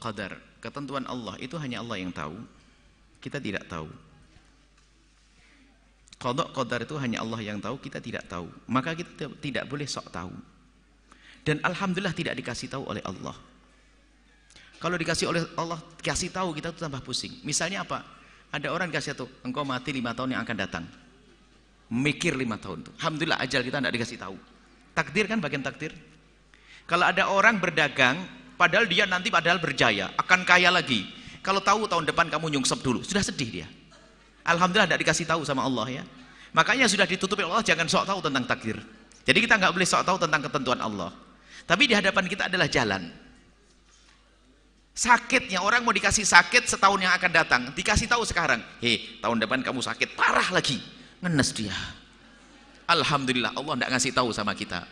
qadar, ketentuan Allah itu hanya Allah yang tahu. Kita tidak tahu. Qada qadar itu hanya Allah yang tahu, kita tidak tahu. Maka kita tidak boleh sok tahu. Dan alhamdulillah tidak dikasih tahu oleh Allah. Kalau dikasih oleh Allah, kasih tahu kita tuh tambah pusing. Misalnya apa? Ada orang kasih tahu, engkau mati 5 tahun yang akan datang. Mikir 5 tahun tuh. Alhamdulillah ajal kita tidak dikasih tahu. Takdir kan bagian takdir. Kalau ada orang berdagang, padahal dia nanti berjaya, akan kaya lagi. Kalau tahu tahun depan kamu nyungsep dulu, sudah sedih dia. Alhamdulillah tidak dikasih tahu sama Allah ya. Makanya sudah ditutupi Allah, jangan sok tahu tentang takdir. Jadi kita nggak boleh sok tahu tentang ketentuan Allah. Tapi di hadapan kita adalah jalan. Sakitnya orang mau dikasih sakit setahun yang akan datang, dikasih tahu sekarang, tahun depan kamu sakit parah lagi, ngenes dia. Alhamdulillah Allah tidak ngasih tahu sama kita.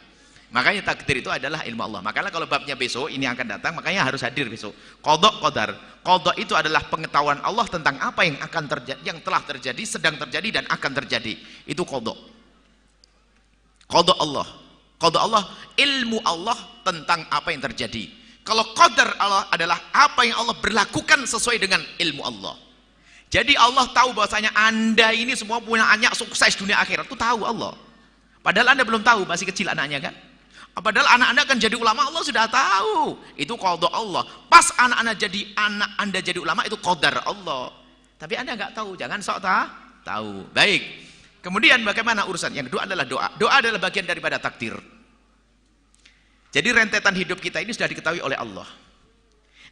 Makanya takdir itu adalah ilmu Allah. Makanya kalau babnya besok ini akan datang, makanya harus hadir besok. Qada qadar. Qada itu adalah pengetahuan Allah tentang apa yang akan terjadi, yang telah terjadi, sedang terjadi dan akan terjadi. Itu qada. Qada Allah. Qada Allah, ilmu Allah tentang apa yang terjadi. Kalau qadar Allah adalah apa yang Allah berlakukan sesuai dengan ilmu Allah. Jadi Allah tahu bahwasanya Anda ini semua punya anak sukses dunia akhirat, itu tahu Allah. Padahal Anda belum tahu, masih kecil anaknya kan. Padahal anak-anak akan jadi ulama, Allah sudah tahu. Itu qada Allah. Pas anak-anak jadi anak Anda jadi ulama, itu qadar Allah. Tapi Anda nggak tahu, jangan sok tahu. Baik. Kemudian bagaimana urusan? Yang kedua adalah doa. Doa adalah bagian daripada takdir. Jadi rentetan hidup kita ini sudah diketahui oleh Allah.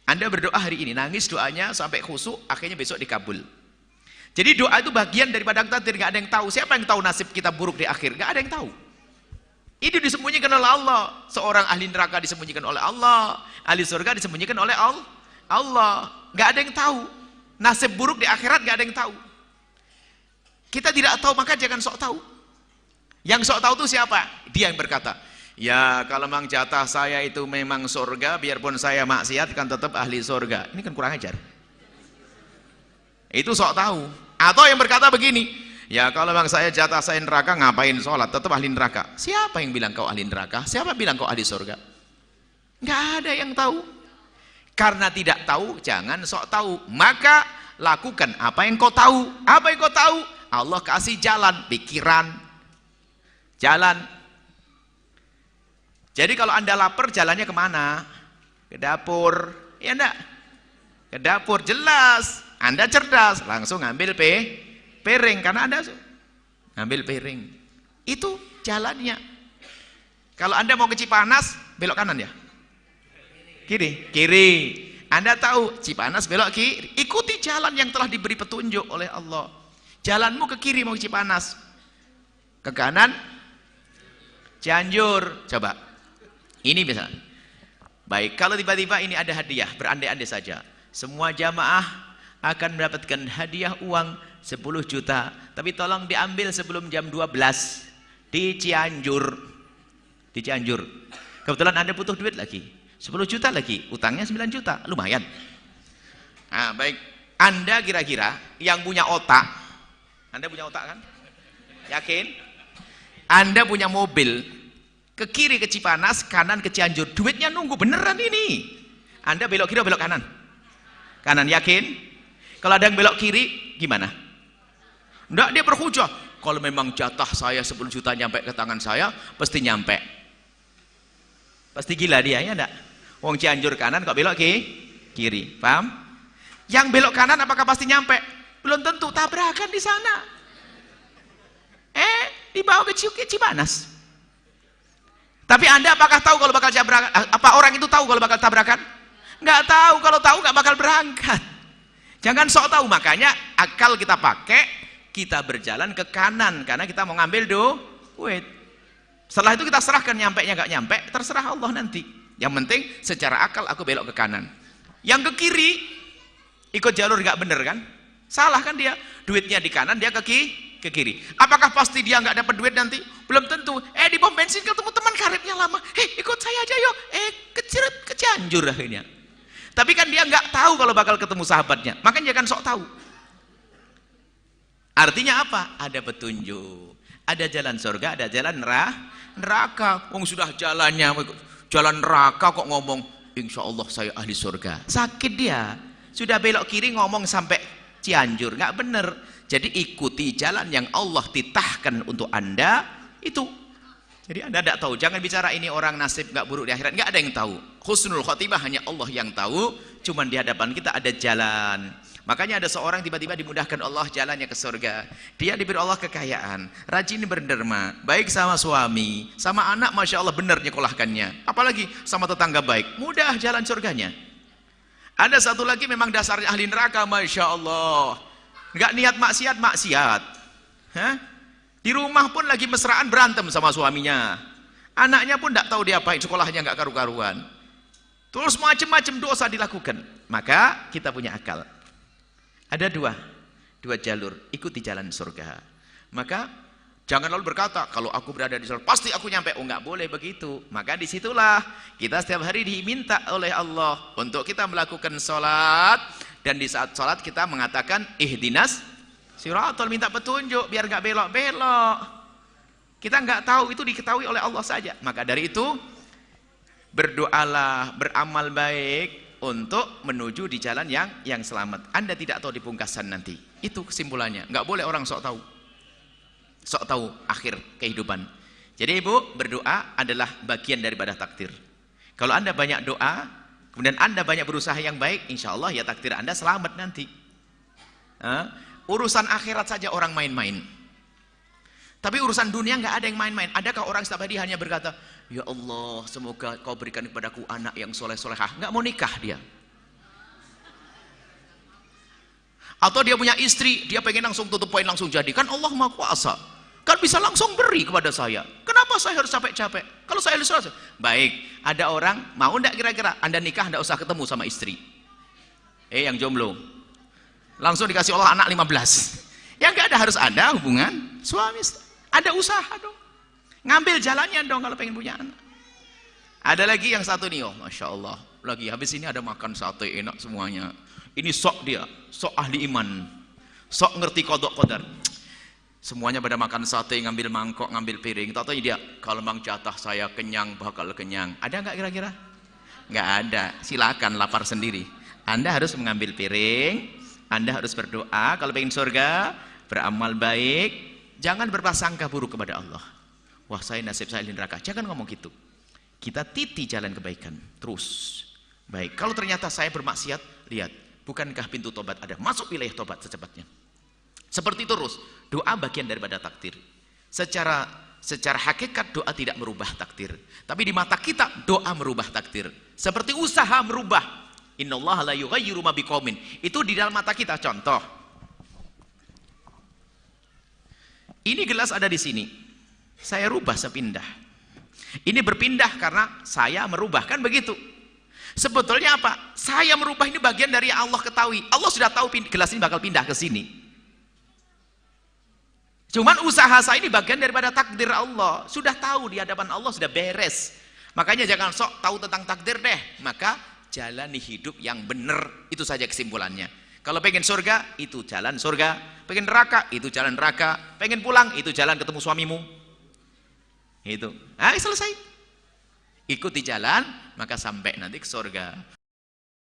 Anda berdoa hari ini, nangis doanya sampai khusyuk, akhirnya besok dikabul. Jadi doa itu bagian daripada takdir, nggak ada yang tahu. Siapa yang tahu nasib kita buruk di akhir? Nggak ada yang tahu. Itu disembunyikan oleh Allah. Seorang ahli neraka disembunyikan oleh Allah, ahli surga disembunyikan oleh Allah. Nggak ada yang tahu. Nasib buruk di akhirat nggak ada yang tahu. Kita tidak tahu, maka jangan sok tahu. Yang sok tahu itu siapa? Dia yang berkata, ya kalau memang jatah saya itu memang surga, biarpun saya maksiat kan tetap ahli surga. Ini kan kurang ajar. Itu sok tahu. Atau yang berkata begini, ya kalau memang saya jatah saya neraka, ngapain sholat, tetap ahli neraka. Siapa yang bilang kau ahli neraka? Siapa bilang kau ahli surga? Nggak ada yang tahu. Karena tidak tahu, jangan sok tahu. Maka lakukan apa yang kau tahu. Apa yang kau tahu? Allah kasih jalan, pikiran, jalan. Jadi kalau Anda lapar, jalannya kemana? Ke dapur, ya enggak? Ke dapur, jelas. Anda cerdas, langsung ambil piring, karena Anda ambil piring. Itu jalannya. Kalau Anda mau ke Cipanas, belok kanan ya? Kiri. Anda tahu Cipanas belok kiri, ikuti jalan yang telah diberi petunjuk oleh Allah. Jalanmu ke kiri mau ke Cipanas, ke kanan Cianjur. Coba ini misalnya. Baik, kalau tiba-tiba ini ada hadiah, berandai-andai saja semua jamaah akan mendapatkan hadiah uang 10 juta, tapi tolong diambil sebelum jam 12 di Cianjur. Kebetulan Anda butuh duit lagi 10 juta lagi, utangnya 9 juta, lumayan. Nah, baik, Anda kira-kira yang punya otak, Anda punya otak kan? Yakin? Anda punya mobil, ke kiri ke Cipanas, kanan ke Cianjur, duitnya nunggu, beneran ini. Anda belok kiri atau belok kanan? Kanan, yakin? Kalau ada yang belok kiri, gimana? Enggak, dia berhujah, kalau memang jatah saya 10 juta nyampe ke tangan saya, pasti nyampe. Pasti gila dia, ya enggak? Wong Cianjur kanan, kok belok kiri, paham? Yang belok kanan apakah pasti nyampe? Belum tentu, tabrakan di sana. Dibawa ke Cipanas. Tapi Anda apakah tahu kalau bakal tabrakan? Apa orang itu tahu kalau bakal tabrakan? Nggak tahu. Kalau tahu nggak bakal berangkat. Jangan sok tahu. Makanya akal kita pakai, kita berjalan ke kanan karena kita mau ngambil duit. Setelah itu kita serahkan, nyampe nya nggak nyampe, terserah Allah nanti. Yang penting secara akal aku belok ke kanan. Yang ke kiri ikut jalur nggak bener kan? Salah kan dia, duitnya di kanan, dia ke kiri. Apakah pasti dia nggak dapat duit nanti? Belum tentu. Di pom bensin ketemu teman karibnya lama, ikut saya aja yuk, ke Cianjur akhirnya. Tapi kan dia nggak tahu kalau bakal ketemu sahabatnya, makanya jangan sok tahu. Artinya apa? Ada petunjuk, ada jalan surga, ada jalan neraka. Sudah jalannya jalan neraka kok ngomong, insya Allah saya ahli surga. Sakit dia, sudah belok kiri ngomong sampai Cianjur, nggak bener. Jadi ikuti jalan yang Allah titahkan untuk Anda itu. Jadi Anda tidak tahu, jangan bicara ini orang nasib nggak buruk di akhirat, nggak ada yang tahu. Husnul khotimah hanya Allah yang tahu, cuman di hadapan kita ada jalan. Makanya ada seorang tiba-tiba dimudahkan Allah jalannya ke surga. Dia diberi Allah kekayaan, rajin berderma, baik sama suami, sama anak, masya Allah benar nyekolahkannya. Apalagi sama tetangga baik, mudah jalan surganya. Ada satu lagi memang dasarnya ahli neraka, masya Allah, nggak niat maksiat. Hah? Di rumah pun lagi mesraan berantem sama suaminya. Anaknya pun tidak tahu diapain, sekolahnya nggak karu-karuan. Terus macam-macam dosa dilakukan. Maka kita punya akal. Ada dua jalur, ikuti jalan surga. Maka jangan lalu berkata, kalau aku berada di surga pasti aku nyampe. Oh, nggak boleh begitu. Maka disitulah kita setiap hari diminta oleh Allah untuk kita melakukan sholat. Dan di saat sholat kita mengatakan ihdinas siratal, minta petunjuk biar nggak belok-belok. Kita nggak tahu, itu diketahui oleh Allah saja. Maka dari itu berdoalah, beramal baik untuk menuju di jalan yang selamat. Anda tidak tahu di pungkasan nanti. Itu kesimpulannya. Nggak boleh orang sok tahu akhir kehidupan. Jadi ibu, berdoa adalah bagian daripada takdir. Kalau Anda banyak doa, kemudian Anda banyak berusaha yang baik, insya Allah ya takdir Anda selamat nanti. Urusan akhirat saja orang main-main. Tapi urusan dunia nggak ada yang main-main. Adakah orang setiap hari hanya berkata, ya Allah semoga kau berikan kepadaku anak yang soleh-solehah. Nggak mau nikah dia. Atau dia punya istri, dia pengen langsung tutup poin, langsung jadi. Kan Allah Maha Kuasa, kan bisa langsung beri kepada saya. Kenapa saya harus capek-capek? Kalau saya harus baik, ada orang mau nggak kira-kira Anda nikah nggak usah ketemu sama istri. Yang jomblo langsung dikasih Allah anak 15. Yang nggak ada, harus ada hubungan suami istri. Ada usaha dong, ngambil jalannya dong kalau pengen punya anak. Ada lagi yang satu nih, oh masya Allah, lagi habis ini ada makan sate enak semuanya. Ini sok dia, sok ahli iman, sok ngerti kodok kodar. Semuanya pada makan sate, ngambil mangkok, ngambil piring. Tahu dia, kalau bang jatah saya kenyang, bakal kenyang. Ada nggak kira-kira? Nggak ada. Silakan lapar sendiri. Anda harus mengambil piring, Anda harus berdoa. Kalau pengen surga, beramal baik. Jangan berprasangka buruk kepada Allah. Wah, saya nasib saya di neraka. Jangan ngomong gitu. Kita titi jalan kebaikan terus. Baik, kalau ternyata saya bermaksiat, lihat, bukankah pintu tobat ada? Masuk wilayah tobat secepatnya. Seperti terus, doa bagian daripada takdir. Secara hakikat doa tidak merubah takdir, tapi di mata kita doa merubah takdir. Seperti usaha merubah. Innallaha la yughayyiru ma biqaumin. Itu di dalam mata kita. Contoh, ini gelas ada di sini, saya rubah, saya pindah. Ini berpindah karena saya merubah, kan begitu. Sebetulnya apa? Saya merubah ini bagian dari yang Allah ketahui. Allah sudah tahu gelas ini bakal pindah ke sini. Cuman usaha saya ini bagian daripada takdir Allah. Sudah tahu di hadapan Allah, sudah beres. Makanya jangan sok tahu tentang takdir deh. Maka jalani hidup yang benar. Itu saja kesimpulannya. Kalau pengen surga, itu jalan surga. Pengen neraka, itu jalan neraka. Pengen pulang, itu jalan ketemu suamimu. Itu. Selesai. Ikuti jalan, maka sampai nanti ke surga.